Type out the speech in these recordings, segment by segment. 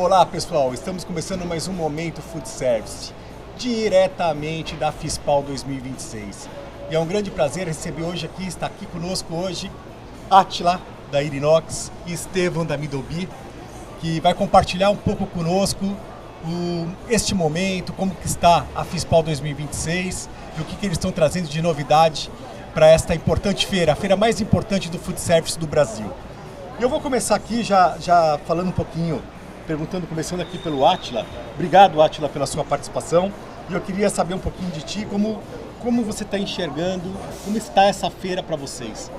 Olá pessoal, estamos começando mais um Momento Food Service, diretamente da FISPAL 2026. E é um grande prazer receber está aqui conosco hoje, Átila da Irinox e Estevão da Middleby, que vai compartilhar um pouco conosco este momento, como que está a FISPAL 2026 e o que eles estão trazendo de novidade para esta importante feira, a feira mais importante do Food Service do Brasil. E eu vou começar aqui já falando um pouquinho, começando aqui pelo Átila. Obrigado, Átila, pela sua participação. E eu queria saber um pouquinho de ti, como você está enxergando, como está essa feira para vocês?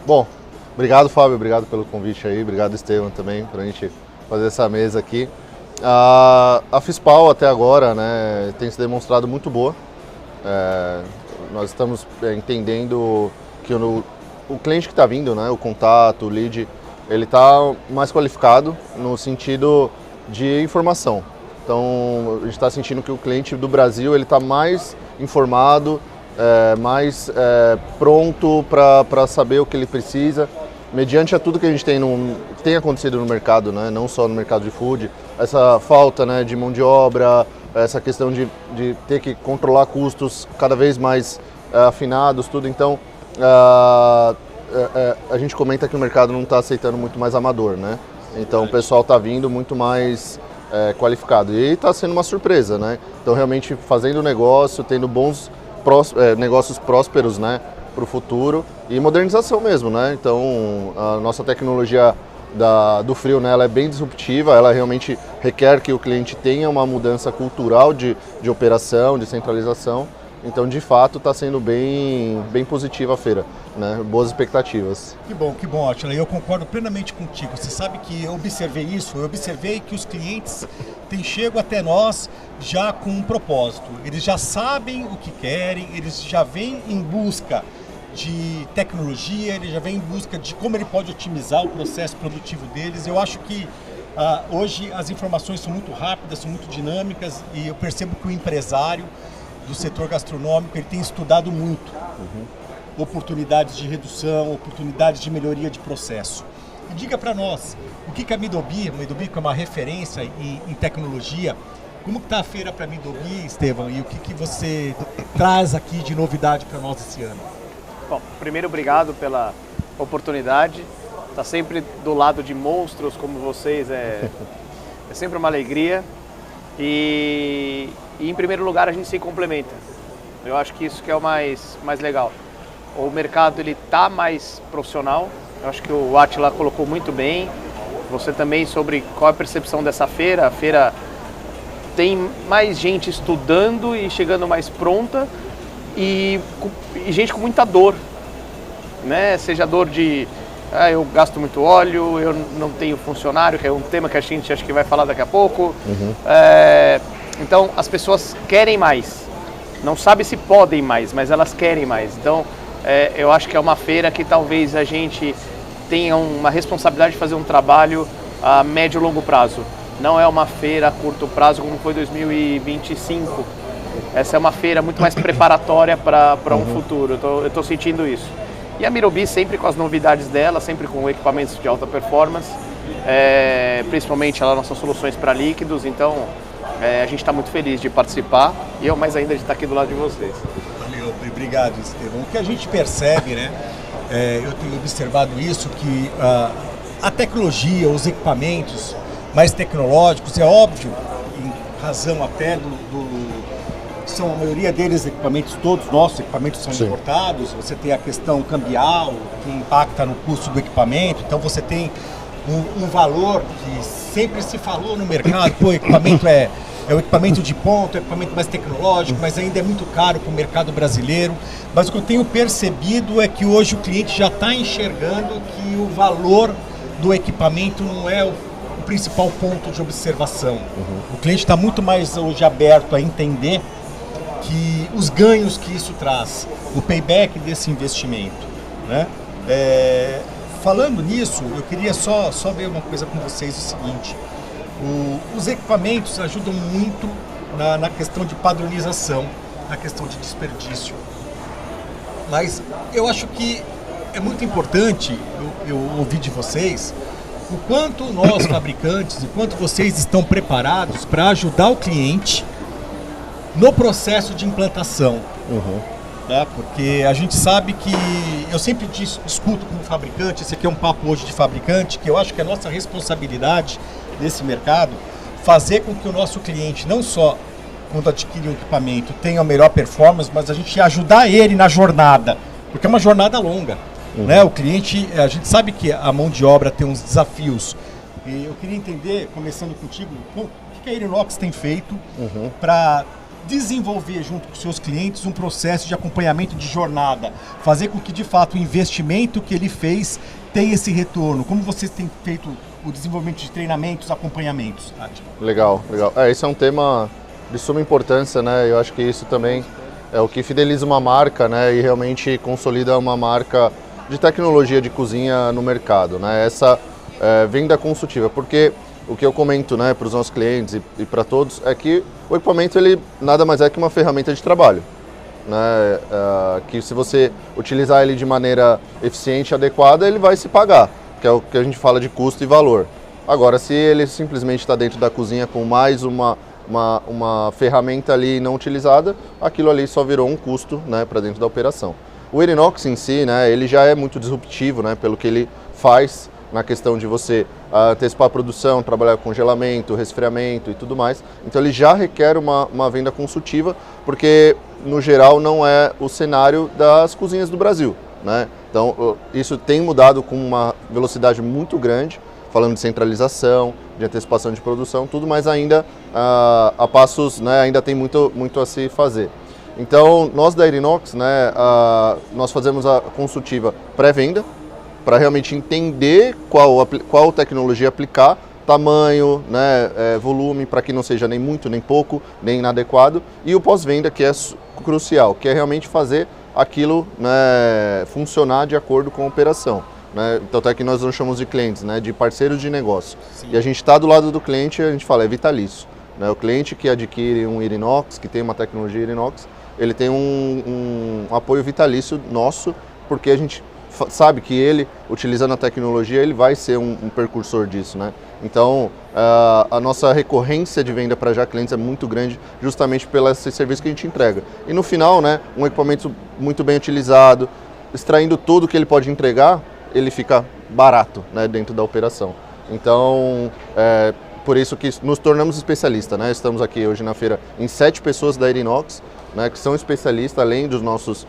Bom, obrigado, Fábio, obrigado pelo convite aí, obrigado, Estevão, também, para a gente fazer essa mesa aqui. A FISPAL até agora, né, tem se demonstrado muito boa. Nós estamos entendendo que o cliente que está vindo, né, o contato, o lead, ele está mais qualificado no sentido de informação. Então, a gente está sentindo que o cliente do Brasil ele está mais informado, mais pronto para saber o que ele precisa, mediante a tudo que a gente tem acontecido no mercado, né? Não só no mercado de food, essa falta, né, de mão de obra, essa questão de ter que controlar custos cada vez mais afinados, tudo. Então, a gente comenta que o mercado não está aceitando muito mais amador, né? Então o pessoal está vindo muito mais qualificado e está sendo uma surpresa, né? Então realmente fazendo negócio, tendo bons negócios prósperos, né, para o futuro e modernização mesmo, né? Então a nossa tecnologia do frio, né, ela é bem disruptiva, ela realmente requer que o cliente tenha uma mudança cultural de operação, de centralização. Então, de fato, está sendo bem positiva a feira, né? Boas expectativas. Que bom, Átila. Eu concordo plenamente contigo. Você sabe que eu observei que os clientes chegam até nós já com um propósito. Eles já sabem o que querem, eles já vêm em busca de tecnologia, eles já vêm em busca de como ele pode otimizar o processo produtivo deles. Eu acho que hoje as informações são muito rápidas, são muito dinâmicas e eu percebo que o empresário do setor gastronômico, ele tem estudado muito oportunidades de redução, oportunidades de melhoria de processo. E diga para nós, o que a Middleby, que é uma referência em tecnologia, como está a feira para a Middleby, Estevão, e o que você traz aqui de novidade para nós esse ano? Bom, primeiro, obrigado pela oportunidade. Tá sempre do lado de monstros como vocês, é sempre uma alegria. E em primeiro lugar a gente se complementa. Eu acho que isso que é o mais legal. O mercado ele tá mais profissional. Eu acho que o Átila colocou muito bem. Você também sobre qual é a percepção dessa feira. A feira tem mais gente estudando e chegando mais pronta e gente com muita dor, né? Seja dor de eu gasto muito óleo, eu não tenho funcionário, que é um tema que a gente acho que vai falar daqui a pouco. Então, as pessoas querem mais. Não sabe se podem mais, mas elas querem mais. Então, eu acho que é uma feira que talvez a gente tenha uma responsabilidade de fazer um trabalho a médio e longo prazo. Não é uma feira a curto prazo como foi 2025. Essa é uma feira muito mais preparatória para um futuro. Eu estou sentindo isso. E a Middleby sempre com as novidades dela, sempre com equipamentos de alta performance, principalmente as nossas soluções para líquidos. Então, a gente está muito feliz de participar e eu mais ainda de estar aqui do lado de vocês. Valeu, obrigado, Estevão. O que a gente percebe, né, eu tenho observado isso, que a tecnologia, os equipamentos mais tecnológicos, é óbvio, em razão até são a maioria deles equipamentos, todos nossos equipamentos são importados, você tem a questão cambial, que impacta no custo do equipamento, então você tem um valor que sempre se falou no mercado, o equipamento é o equipamento de ponta, é o equipamento mais tecnológico, mas ainda é muito caro para o mercado brasileiro. Mas o que eu tenho percebido é que hoje o cliente já está enxergando que o valor do equipamento não é o principal ponto de observação. O cliente está muito mais hoje aberto a entender que os ganhos que isso traz, o payback desse investimento, né? Falando nisso, eu queria só ver uma coisa com vocês, o seguinte: os equipamentos ajudam muito na questão de padronização, na questão de desperdício. Mas eu acho que é muito importante, eu ouvi de vocês, o quanto nós, fabricantes, e quanto vocês estão preparados para ajudar o cliente no processo de implantação. Tá? Porque a gente sabe que, eu sempre discuto com o fabricante, esse aqui é um papo hoje de fabricante, que eu acho que é nossa responsabilidade nesse mercado, fazer com que o nosso cliente, não só quando adquirir um equipamento, tenha a melhor performance, mas a gente ajudar ele na jornada, porque é uma jornada longa. Né? O cliente, a gente sabe que a mão de obra tem uns desafios. E eu queria entender, começando contigo, o que a Irinox tem feito para desenvolver junto com seus clientes um processo de acompanhamento de jornada, fazer com que de fato o investimento que ele fez tenha esse retorno. Como vocês têm feito o desenvolvimento de treinamentos, acompanhamentos? Legal. Esse é um tema de suma importância, né? Eu acho que isso também é o que fideliza uma marca, né? E realmente consolida uma marca de tecnologia de cozinha no mercado, né? Essa venda consultiva, porque o que eu comento, né, para os nossos clientes e para todos é que o equipamento ele nada mais é que uma ferramenta de trabalho, né? Que se você utilizar ele de maneira eficiente e adequada, ele vai se pagar, que é o que a gente fala de custo e valor. Agora, se ele simplesmente está dentro da cozinha com mais uma ferramenta ali não utilizada, aquilo ali só virou um custo, né, para dentro da operação. O Irinox em si, né, ele já é muito disruptivo, né, pelo que ele faz na questão de você antecipar a produção, trabalhar com congelamento, resfriamento e tudo mais. Então ele já requer uma venda consultiva, porque no geral não é o cenário das cozinhas do Brasil, né? Então isso tem mudado com uma velocidade muito grande, falando de centralização, de antecipação de produção, tudo, mas ainda a passos, né, ainda tem muito a se fazer. Então, nós da Irinox, né, nós fazemos a consultiva pré-venda, para realmente entender qual tecnologia aplicar, tamanho, né, volume, para que não seja nem muito, nem pouco, nem inadequado, e o pós-venda, que é crucial, que é realmente fazer aquilo, né, funcionar de acordo com a operação. Né? Então, até que nós não chamamos de clientes, né, de parceiros de negócio. Sim. E a gente está do lado do cliente, a gente fala, é vitalício. Né? O cliente que adquire um Irinox, que tem uma tecnologia Irinox, ele tem um apoio vitalício nosso, porque a gente sabe que ele, utilizando a tecnologia, ele vai ser um precursor disso, né? Então, a nossa recorrência de venda para já clientes é muito grande, justamente pelo esse serviço que a gente entrega. E no final, né, um equipamento muito bem utilizado, extraindo tudo que ele pode entregar, ele fica barato, né, dentro da operação. Então, por isso que nos tornamos especialistas, né? Estamos aqui hoje na feira em 7 pessoas da Irinox, né, que são especialistas, além dos nossos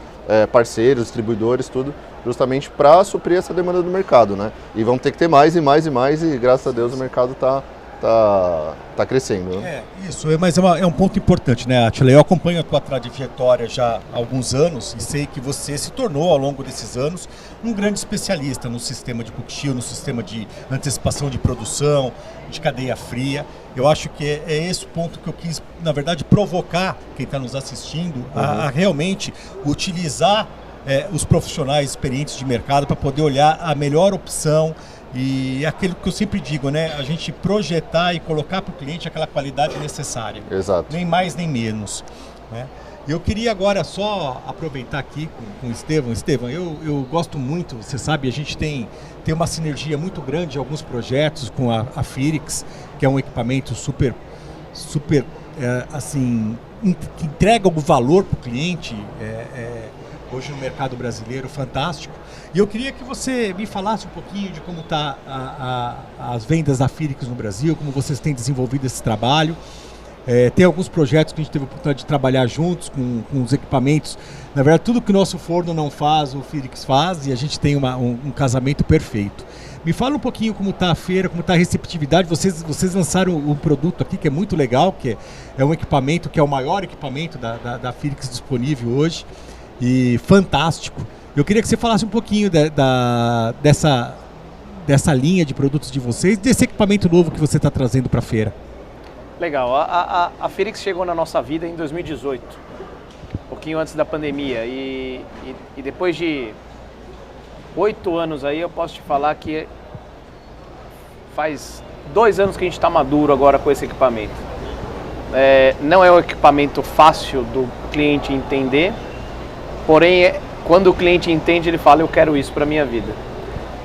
parceiros, distribuidores, tudo, justamente para suprir essa demanda do mercado, né? E vamos ter que ter mais e mais e mais, e graças a Deus o mercado tá crescendo. Né? Isso, mas é um ponto importante, né, Átila? Eu acompanho a tua trajetória já há alguns anos e sei que você se tornou, ao longo desses anos, um grande especialista no sistema de cook chill, no sistema de antecipação de produção, de cadeia fria. Eu acho que é esse ponto que eu quis, na verdade, provocar quem está nos assistindo a realmente utilizar os profissionais experientes de mercado para poder olhar a melhor opção. E é aquilo que eu sempre digo, né? A gente projetar e colocar para o cliente aquela qualidade necessária. Exato. Nem mais nem menos. Né? Eu queria agora só aproveitar aqui com o Estevão. Estevão, eu gosto muito, você sabe, a gente tem uma sinergia muito grande em alguns projetos com a Firix, que é um equipamento super assim, que entrega o valor para o cliente hoje no mercado brasileiro, fantástico. E eu queria que você me falasse um pouquinho de como está as vendas da Firix no Brasil, como vocês têm desenvolvido esse trabalho. Tem alguns projetos que a gente teve a oportunidade de trabalhar juntos com os equipamentos. Na verdade, tudo que o nosso forno não faz, o Firix faz, e a gente tem um casamento perfeito. Me fala um pouquinho como está a feira, como está a receptividade. Vocês lançaram um produto aqui que é muito legal, que é um equipamento que é o maior equipamento da Firix disponível hoje, e fantástico. Eu queria que você falasse um pouquinho dessa linha de produtos de vocês, desse equipamento novo que você está trazendo para a feira. Legal. A Firix chegou na nossa vida em 2018, um pouquinho antes da pandemia. E depois de 8 anos aí, eu posso te falar que faz 2 anos que a gente está maduro agora com esse equipamento. Não é um equipamento fácil do cliente entender, porém, quando o cliente entende, ele fala, eu quero isso para a minha vida.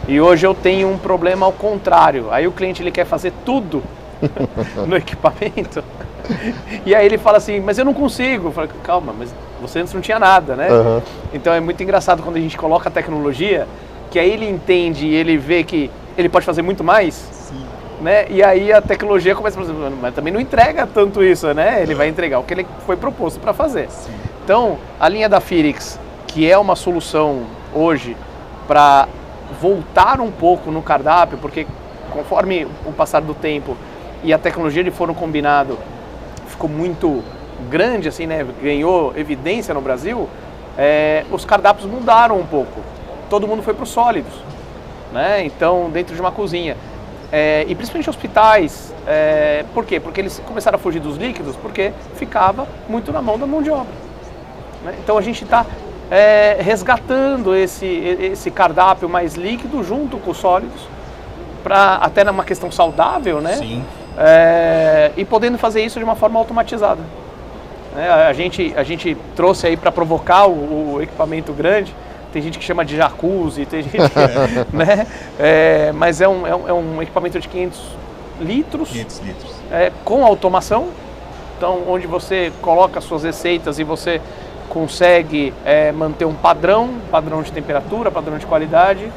E hoje eu tenho um problema ao contrário. Aí o cliente ele quer fazer tudo no equipamento. E aí ele fala assim, mas eu não consigo. Eu falo, calma, mas você antes não tinha nada, né? Uhum. Então é muito engraçado quando a gente coloca a tecnologia, que aí ele entende e ele vê que ele pode fazer muito mais. Sim. Né? E aí a tecnologia começa a fazer, mas também não entrega tanto isso, né? Ele vai entregar o que ele foi proposto para fazer. Sim. Então, a linha da Firix, que é uma solução hoje para voltar um pouco no cardápio, porque conforme o passar do tempo e a tecnologia de forno combinado ficou muito grande, assim, né? Ganhou evidência no Brasil, os cardápios mudaram um pouco. Todo mundo foi para os sólidos, né? Então, dentro de uma cozinha. E principalmente hospitais, por quê? Porque eles começaram a fugir dos líquidos, porque ficava muito na mão da mão de obra. Né? Então a gente está resgatando esse cardápio mais líquido junto com os sólidos, até numa questão saudável, né? Sim. E podendo fazer isso de uma forma automatizada. A gente trouxe aí para provocar o equipamento grande. Tem gente que chama de jacuzzi, tem gente que, né? Mas é um equipamento de 500 litros, 500 litros. Com automação, então onde você coloca as suas receitas e você consegue manter um padrão de temperatura, padrão de qualidade,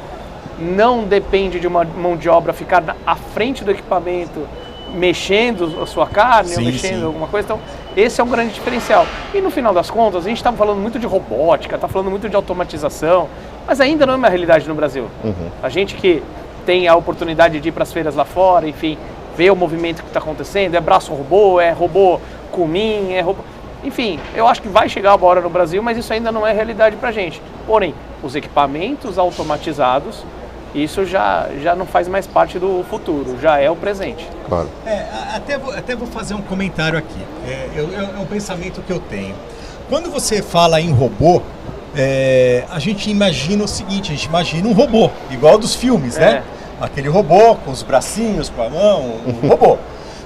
não depende de uma mão de obra ficar à frente do equipamento mexendo a sua carne, Sim, ou mexendo sim. alguma coisa. Então, esse é um grande diferencial. E no final das contas, a gente está falando muito de robótica, está falando muito de automatização, mas ainda não é uma realidade no Brasil. Uhum. A gente que tem a oportunidade de ir para as feiras lá fora, enfim, ver o movimento que está acontecendo, é braço robô, é robô cumim, é robô... Enfim, eu acho que vai chegar uma hora no Brasil, mas isso ainda não é realidade para a gente. Porém, os equipamentos automatizados, isso já não faz mais parte do futuro, já é o presente. Claro. Até vou fazer um comentário aqui. É um pensamento que eu tenho. Quando você fala em robô, a gente imagina o seguinte, a gente imagina um robô, igual dos filmes, né? Aquele robô com os bracinhos, com a mão, um robô.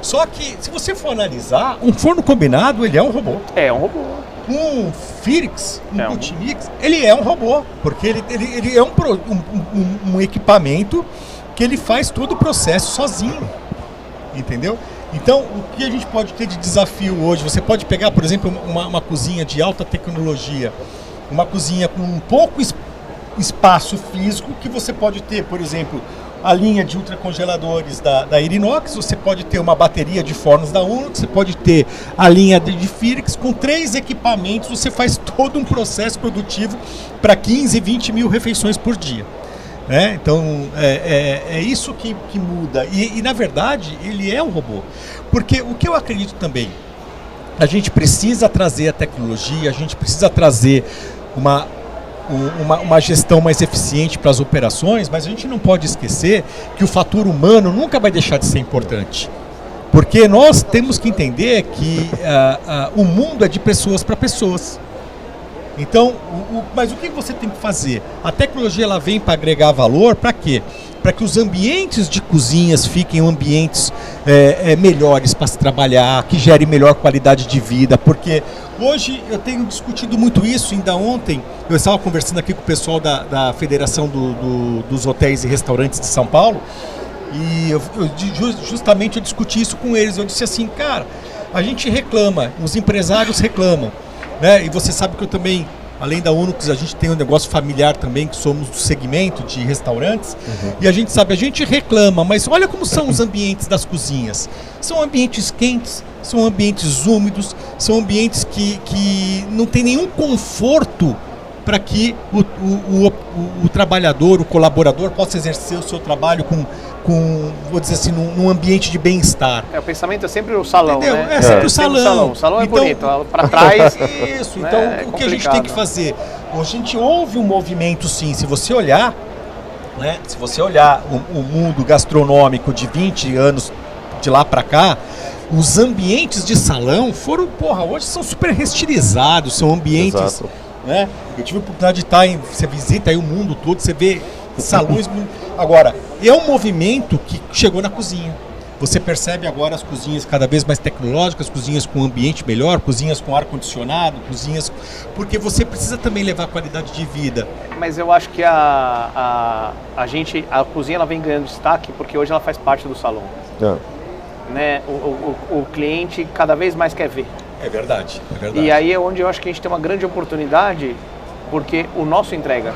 Só que, se você for analisar, um forno combinado, ele é um robô. É um robô. Um Firix, um Multimix, ele é um robô, porque ele é um equipamento que ele faz todo o processo sozinho, entendeu? Então, o que a gente pode ter de desafio hoje, você pode pegar, por exemplo, uma cozinha de alta tecnologia, uma cozinha com um pouco espaço físico, que você pode ter, por exemplo, a linha de ultracongeladores da Irinox, você pode ter uma bateria de fornos da Unox, você pode ter a linha de Firix, com 3 equipamentos você faz todo um processo produtivo para 15, 20 mil refeições por dia. Então é isso que muda e na verdade ele é um robô, porque o que eu acredito também, a gente precisa trazer a tecnologia, a gente precisa trazer uma gestão mais eficiente para as operações, mas a gente não pode esquecer que o fator humano nunca vai deixar de ser importante. Porque nós temos que entender que o mundo é de pessoas para pessoas. Então, mas o que você tem que fazer? A tecnologia ela vem para agregar valor, para quê? Para que os ambientes de cozinhas fiquem ambientes melhores para se trabalhar, que gerem melhor qualidade de vida, porque hoje eu tenho discutido muito isso. Ainda ontem eu estava conversando aqui com o pessoal da Federação dos Hotéis e Restaurantes de São Paulo e justamente eu discuti isso com eles. Eu disse assim, cara, a gente reclama, os empresários reclamam, né? E você sabe que eu também, além da Unox, a gente tem um negócio familiar também, que somos do segmento de restaurantes. Uhum. E a gente reclama, mas olha como são os ambientes das cozinhas. São ambientes quentes, são ambientes úmidos, são ambientes que não tem nenhum conforto para que o trabalhador, o colaborador possa exercer o seu trabalho vou dizer assim, num ambiente de bem-estar. O pensamento é sempre o salão, entendeu? né? É sempre o salão. O salão é então, bonito, para trás... Isso, então o que a gente tem que fazer? A gente houve um movimento, sim, se você olhar, né? Se você olhar o mundo gastronômico de 20 anos de lá para cá, os ambientes de salão foram, hoje são super restilizados, são ambientes... Exato. Né? Eu tive a oportunidade de estar você visita aí o mundo todo, você vê salões... Agora, é um movimento que chegou na cozinha. Você percebe agora as cozinhas cada vez mais tecnológicas, cozinhas com ambiente melhor, cozinhas com ar-condicionado, cozinhas... Porque você precisa também levar qualidade de vida. Mas eu acho que a cozinha ela vem ganhando destaque porque hoje ela faz parte do salão. Né? O cliente cada vez mais quer ver. É verdade, é verdade. E aí é onde eu acho que a gente tem uma grande oportunidade, porque o nosso entrega.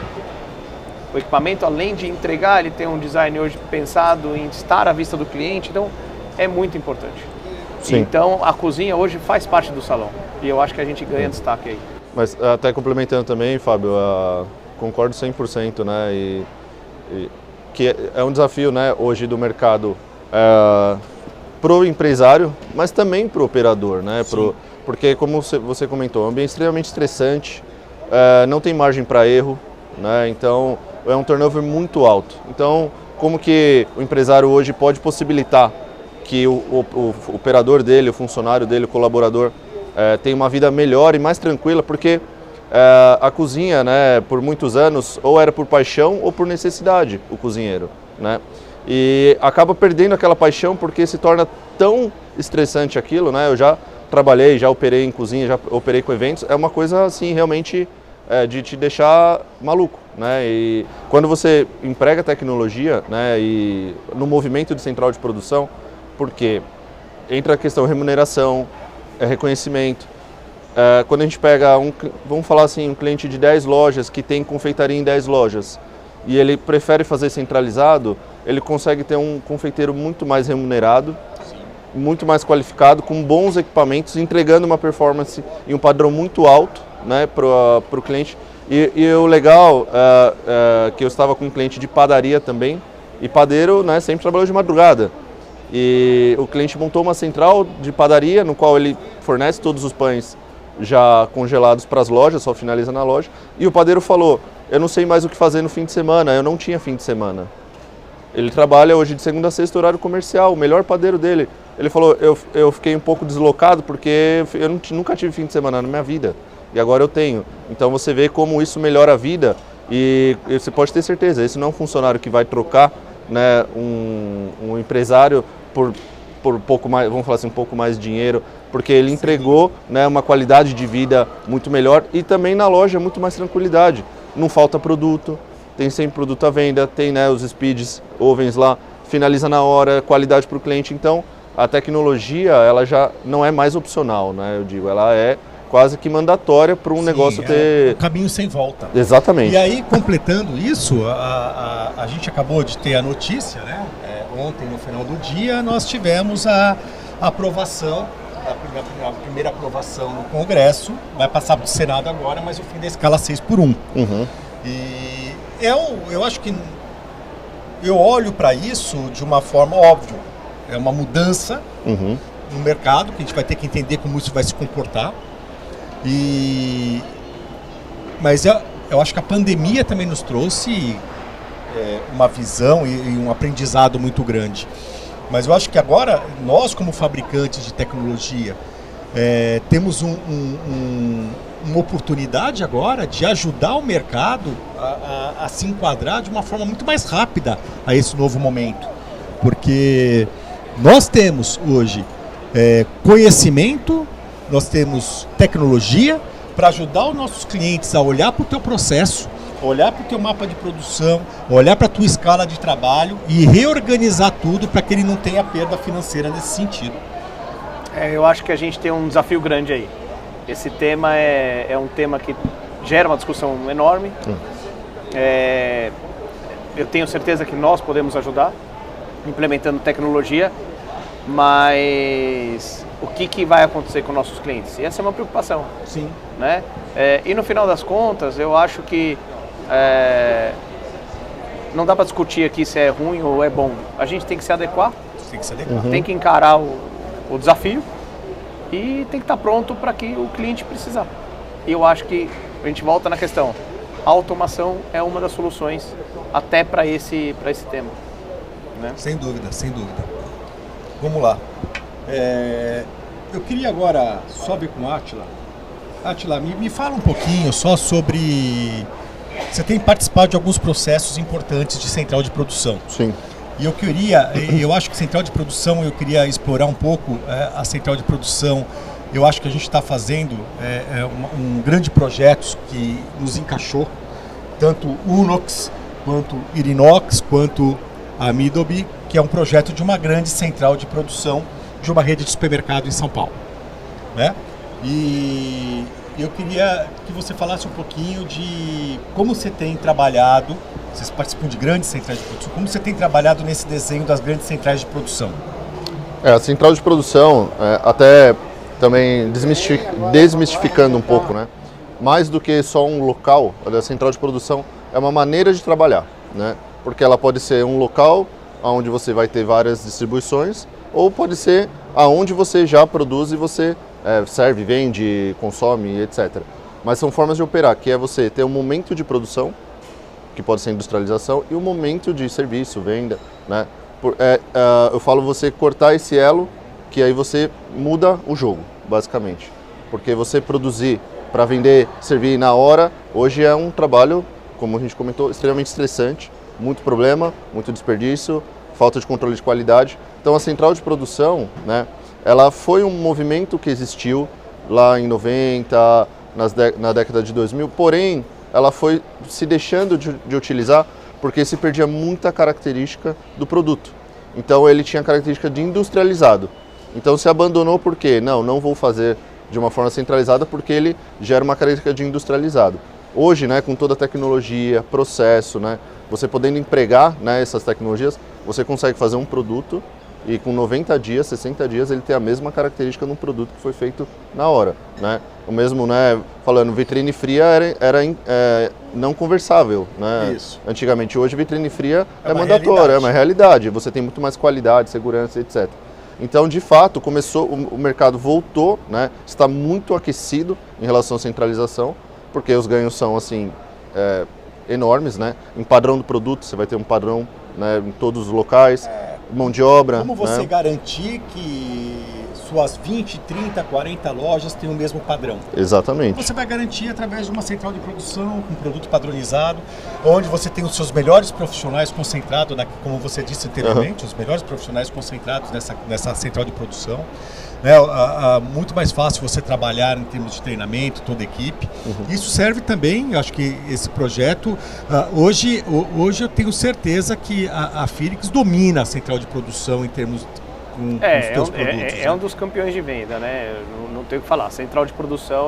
O equipamento, além de entregar, ele tem um design hoje pensado em estar à vista do cliente, então é muito importante. Sim. Então a cozinha hoje faz parte do salão e eu acho que a gente ganha destaque aí. Mas até complementando também, Fábio, concordo 100%, né? E que é um desafio, né, hoje do mercado para o empresário, mas também para o operador, né? Porque como você comentou, é um ambiente extremamente estressante, não tem margem para erro, né? Então é um turnover muito alto. Então, como que o empresário hoje pode possibilitar que o operador dele, o funcionário dele, o colaborador tenha uma vida melhor e mais tranquila, porque a cozinha, né, por muitos anos, ou era por paixão ou por necessidade, o cozinheiro, né? E acaba perdendo aquela paixão porque se torna tão estressante aquilo, né? Eu já trabalhei, já operei em cozinha, já operei com eventos, é uma coisa assim realmente de te deixar maluco, né? E quando você emprega tecnologia, né, e no movimento de central de produção, porque entra a questão de remuneração, reconhecimento. Quando a gente pega vamos falar assim, um cliente de 10 lojas que tem confeitaria em 10 lojas e ele prefere fazer centralizado, ele consegue ter um confeiteiro muito mais remunerado, muito mais qualificado, com bons equipamentos, entregando uma performance e um padrão muito alto, né, para o cliente. E o legal que eu estava com um cliente de padaria também, e padeiro, né, sempre trabalhou de madrugada. E o cliente montou uma central de padaria, no qual ele fornece todos os pães já congelados para as lojas, só finaliza na loja. E o padeiro falou, eu não sei mais o que fazer no fim de semana, eu não tinha fim de semana. Ele trabalha hoje de segunda a sexta, horário comercial, o melhor padeiro dele. Ele falou, eu fiquei um pouco deslocado porque eu nunca tive fim de semana na minha vida. E agora eu tenho. Então você vê como isso melhora a vida e você pode ter certeza, esse não é um funcionário que vai trocar, né, um empresário por pouco mais, vamos falar assim, um pouco mais de dinheiro, porque ele entregou, né, uma qualidade de vida muito melhor e também na loja muito mais tranquilidade. Não falta produto, tem sempre produto à venda, tem, né, os speeds, ovens lá, finaliza na hora, qualidade para o cliente. Então a tecnologia ela já não é mais opcional, né, eu digo, ela é quase que mandatória para um negócio ter... um caminho sem volta. Exatamente. E aí, completando isso, a gente acabou de ter a notícia, né? Ontem, no final do dia, nós tivemos a aprovação, a primeira aprovação no Congresso, vai passar para o Senado agora, mas o fim da escala 6x1. Uhum. E eu acho que eu olho para isso de uma forma óbvia. É uma mudança no mercado, que a gente vai ter que entender como isso vai se comportar. Mas eu acho que a pandemia também nos trouxe uma visão e um aprendizado muito grande. Mas eu acho que agora, nós como fabricantes de tecnologia, temos uma oportunidade agora de ajudar o mercado a se enquadrar de uma forma muito mais rápida a esse novo momento. Porque nós temos hoje conhecimento, nós temos tecnologia para ajudar os nossos clientes a olhar para o teu processo, olhar para o teu mapa de produção, olhar para a tua escala de trabalho e reorganizar tudo para que ele não tenha perda financeira nesse sentido. Eu acho que a gente tem um desafio grande aí. Esse tema é um tema que gera uma discussão enorme. Eu tenho certeza que nós podemos ajudar implementando tecnologia, mas o que vai acontecer com nossos clientes? E essa é uma preocupação. Sim. Né? E no final das contas, eu acho que não dá para discutir aqui se é ruim ou é bom. A gente tem que se adequar, tem que encarar o desafio e tem que estar pronto para que o cliente precisar. E eu acho que a gente volta na questão. A automação é uma das soluções até para esse tema. Né? Sem dúvida, sem dúvida. Vamos lá. Eu queria agora só ver com o Átila. Átila, me fala um pouquinho só sobre... Você tem participado de alguns processos importantes de central de produção. Sim. E eu acho que central de produção, eu queria explorar um pouco a central de produção. Eu acho que a gente está fazendo um grande projeto que nos encaixou, tanto Unox, quanto Irinox, quanto a Middleby, que é um projeto de uma grande central de produção de uma rede de supermercado em São Paulo, né? E eu queria que você falasse um pouquinho de como você tem trabalhado, vocês participam de grandes centrais de produção, como você tem trabalhado nesse desenho das grandes centrais de produção? A central de produção, até também desmistificando um pouco, né? Mais do que só um local, a central de produção é uma maneira de trabalhar, né? Porque ela pode ser um local onde você vai ter várias distribuições, ou pode ser aonde você já produz e você serve, vende, consome, etc. Mas são formas de operar, que é você ter um momento de produção, que pode ser industrialização, e um momento de serviço, venda, né? Eu falo você cortar esse elo, que aí você muda o jogo, basicamente. Porque você produzir para vender, servir na hora, hoje é um trabalho, como a gente comentou, extremamente estressante, muito problema, muito desperdício, falta de controle de qualidade. Então a central de produção, né, ela foi um movimento que existiu lá em 90, na década de 2000, porém ela foi se deixando de utilizar porque se perdia muita característica do produto. Então ele tinha característica de industrializado. Então se abandonou porque não vou fazer de uma forma centralizada porque ele gera uma característica de industrializado. Hoje, né, com toda a tecnologia, processo, né, você podendo empregar, né, essas tecnologias, você consegue fazer um produto e com 90 dias, 60 dias, ele tem a mesma característica num produto que foi feito na hora, né? O mesmo, né, falando, vitrine fria era não conversável, né? Isso. Antigamente, hoje vitrine fria é mandatória, mandatória, é uma realidade, você tem muito mais qualidade, segurança, etc. Então, de fato, o mercado voltou, né, está muito aquecido em relação à centralização, porque os ganhos são assim enormes, né? Em padrão do produto, você vai ter um padrão, né, em todos os locais, mão de obra. Como você né? garantir que suas 20, 30, 40 lojas têm o mesmo padrão? Exatamente. Você vai garantir através de uma central de produção, com um produto padronizado, onde você tem os seus melhores profissionais concentrados, como você disse anteriormente, os melhores profissionais concentrados nessa central de produção. Muito mais fácil você trabalhar em termos de treinamento, toda a equipe. Isso serve também, eu acho que esse projeto, hoje eu tenho certeza que a Philips domina a central de produção em termos com os seus produtos. É um dos campeões de venda, né? Não tenho o que falar. Central de produção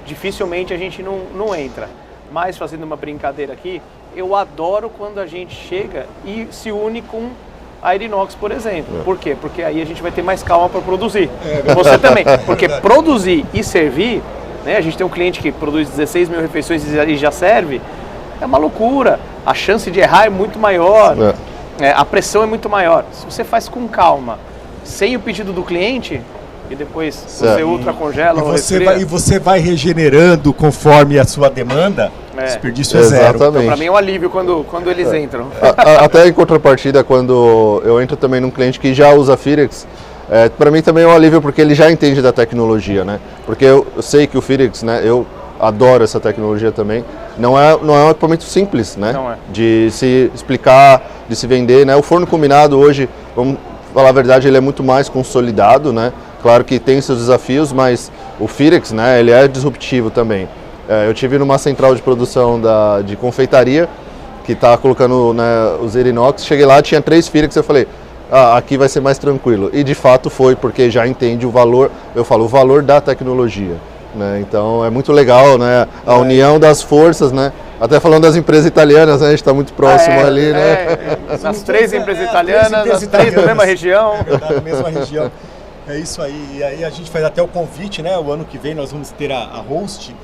dificilmente a gente não entra. Mas fazendo uma brincadeira aqui, eu adoro quando a gente chega e se une com a Irinox, por exemplo. Por quê? Porque aí a gente vai ter mais calma para produzir. Você também. Porque produzir e servir, né? A gente tem um cliente que produz 16 mil refeições e já serve, é uma loucura. A chance de errar é muito maior, a pressão é muito maior. Se você faz com calma, sem o pedido do cliente, e depois você ultra congela ou resfria. E você vai regenerando conforme a sua demanda, desperdício é zero. Exatamente. Então, para mim é um alívio quando eles entram. Até em contrapartida, quando eu entro também num cliente que já usa Philips, para mim também é um alívio porque ele já entende da tecnologia, né? Porque eu sei que o Philips, né, eu adoro essa tecnologia também, não é um equipamento simples, né? Não é. De se explicar, de se vender, né? O forno combinado hoje, vamos falar a verdade, ele é muito mais consolidado, né? Claro que tem seus desafios, mas o Philips, né, ele é disruptivo também. Eu tive numa central de produção de confeitaria, que estava colocando, né, os Irinox, cheguei lá, tinha 3 Philips, eu falei, aqui vai ser mais tranquilo. E de fato foi, porque já entende o valor, o valor da tecnologia. Né? Então é muito legal, né, a união das forças, né? Até falando das empresas italianas, né? A gente está muito próximo ali, né? Nas 3 empresas italianas, nas 3 da mesma região. Da mesma região. É isso aí. E aí a gente faz até o convite, né? O ano que vem nós vamos ter a Host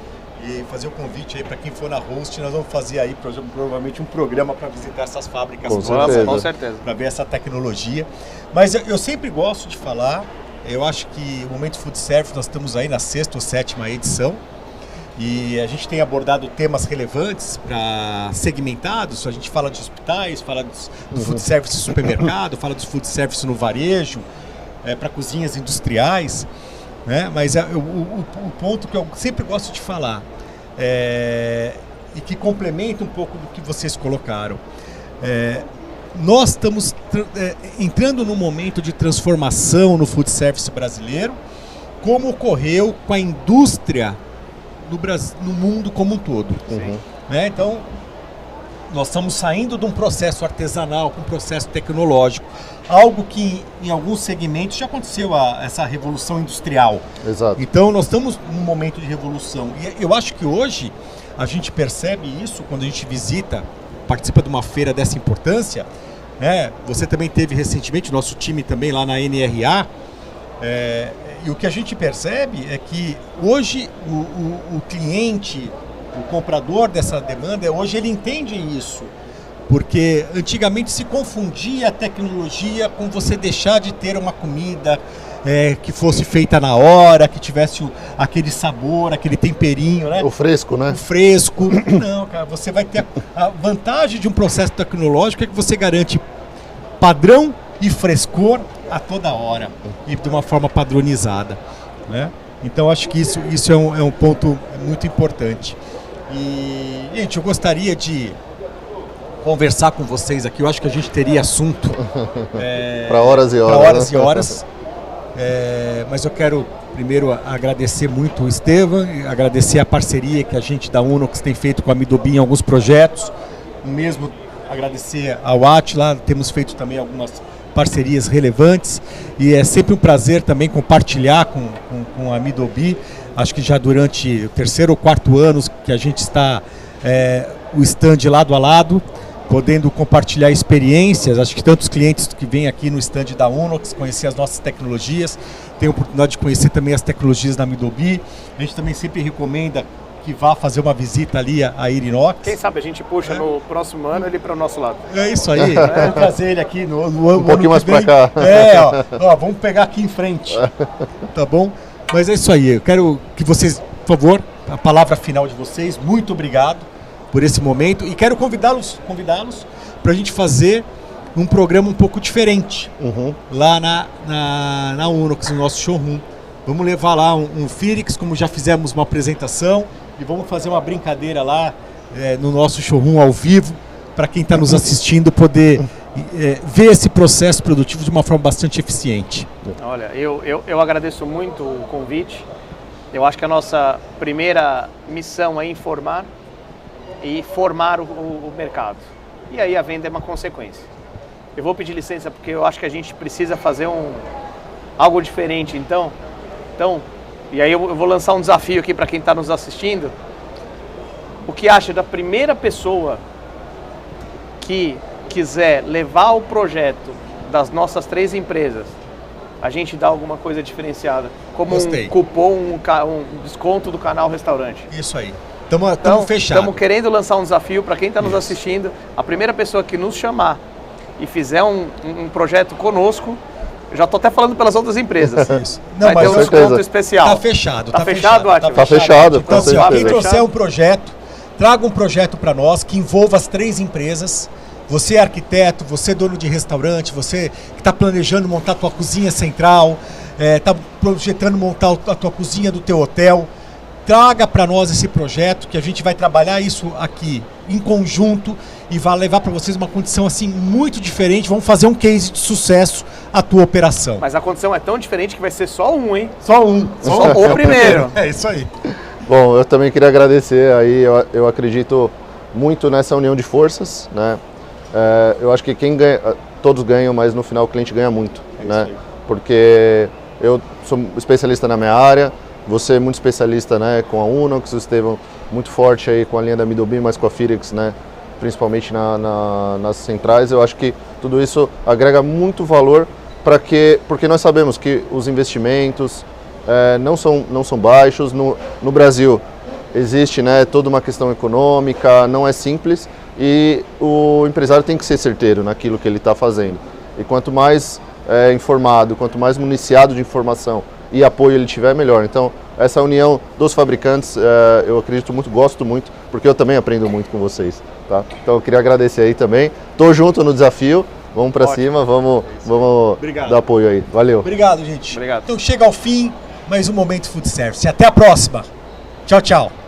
e fazer o convite aí para quem for na Host, nós vamos fazer aí provavelmente um programa para visitar essas fábricas. Com certeza. Para ver essa tecnologia. Mas eu sempre gosto de falar, eu acho que o Momento Food Service, nós estamos aí na 6ª ou 7ª edição. E a gente tem abordado temas relevantes para segmentados. A gente fala de hospitais, fala do food service no supermercado, fala dos food service no varejo, para cozinhas industriais, né? Mas o ponto que eu sempre gosto de falar e que complementa um pouco do que vocês colocaram, nós estamos entrando num momento de transformação no food service brasileiro, como ocorreu com a indústria no mundo como um todo. Né? Então, nós estamos saindo de um processo artesanal para um processo tecnológico, algo que em alguns segmentos já aconteceu essa revolução industrial. Exato. Então, nós estamos num momento de revolução. E eu acho que hoje a gente percebe isso quando a gente participa de uma feira dessa importância. Né? Você também teve recentemente, o nosso time também lá na NRA. E o que a gente percebe é que hoje o cliente, o comprador dessa demanda, hoje ele entende isso. Porque antigamente se confundia a tecnologia com você deixar de ter uma comida que fosse feita na hora, que tivesse aquele sabor, aquele temperinho, né? O fresco, né? O fresco. Não, cara, você vai ter a vantagem de um processo tecnológico é que você garante padrão e frescor a toda hora e de uma forma padronizada, né? Então acho que isso é um ponto muito importante. E, gente, eu gostaria de conversar com vocês aqui. Eu acho que a gente teria assunto para horas e horas. Para horas e horas. Mas eu quero primeiro agradecer muito o Estevam, agradecer a parceria que a gente da Unox tem feito com a Amidobi em alguns projetos. Mesmo agradecer ao Atila, temos feito também algumas parcerias relevantes e é sempre um prazer também compartilhar com a Amidobi. Acho que já durante o 3º ou 4º ano que a gente está o stand lado a lado, podendo compartilhar experiências. Acho que tantos clientes que vêm aqui no stand da Unox, conhecer as nossas tecnologias, tem a oportunidade de conhecer também as tecnologias da Amidobi. A gente também sempre recomenda que vá fazer uma visita ali à Irinox. Quem sabe a gente puxa no próximo ano ele para o nosso lado. É isso aí, vamos trazer ele aqui no um pouquinho mais para cá. Ó, vamos pegar aqui em frente, tá bom? Mas é isso aí, eu quero que vocês, por favor, a palavra final de vocês, muito obrigado por esse momento e quero convidá-los para a gente fazer um programa um pouco diferente lá na Unox, no nosso showroom. Vamos levar lá um Phoenix, como já fizemos uma apresentação, e vamos fazer uma brincadeira lá no nosso showroom ao vivo, para quem está nos assistindo poder ver esse processo produtivo de uma forma bastante eficiente. Olha, eu agradeço muito o convite. Eu acho que a nossa primeira missão é informar e formar o mercado. E aí a venda é uma consequência. Eu vou pedir licença porque eu acho que a gente precisa fazer algo diferente, então, e aí eu vou lançar um desafio aqui para quem está nos assistindo. O que acha da primeira pessoa que quiser levar o projeto das nossas 3 empresas, a gente dá alguma coisa diferenciada, como Gostei. Um cupom, um desconto do canal Restaurante. Isso aí. Estamos fechados. Estamos querendo lançar um desafio para quem está nos assistindo. A primeira pessoa que nos chamar e fizer um projeto conosco, eu já estou até falando pelas outras empresas. Isso. Vai ter um desconto especial. Está fechado. Está fechado, Atila? Está fechado. Então, assim, quem trouxer um projeto, traga um projeto para nós que envolva as 3 empresas. Você é arquiteto, você é dono de restaurante, você que está planejando montar a tua cozinha central, está projetando montar a tua cozinha do teu hotel. Traga para nós esse projeto que a gente vai trabalhar isso aqui em conjunto e vai levar para vocês uma condição assim muito diferente. Vamos fazer um case de sucesso a tua operação. Mas a condição é tão diferente que vai ser só um, hein? Só um. Só o primeiro. É isso aí. Bom, eu também queria agradecer aí, eu acredito muito nessa união de forças, né? Eu acho que quem ganha, todos ganham, mas no final o cliente ganha muito, né? Porque eu sou especialista na minha área, você é muito especialista, né, com a Unox, o Estevam muito forte aí com a linha da Amidobi, mas com a Phoenix, né, principalmente nas centrais. Eu acho que tudo isso agrega muito valor porque nós sabemos que os investimentos não são baixos. No Brasil existe, né, toda uma questão econômica, não é simples e o empresário tem que ser certeiro naquilo que ele está fazendo. E quanto mais informado, quanto mais municiado de informação e apoio ele tiver, melhor. Então, essa união dos fabricantes, eu acredito muito, gosto muito, porque eu também aprendo muito com vocês, tá? Então, eu queria agradecer aí também. Tô junto no desafio, vamos para cima, vamos dar apoio aí. Valeu. Obrigado, gente. Obrigado. Então, chega ao fim mais um Momento Food Service. Até a próxima. Tchau, tchau.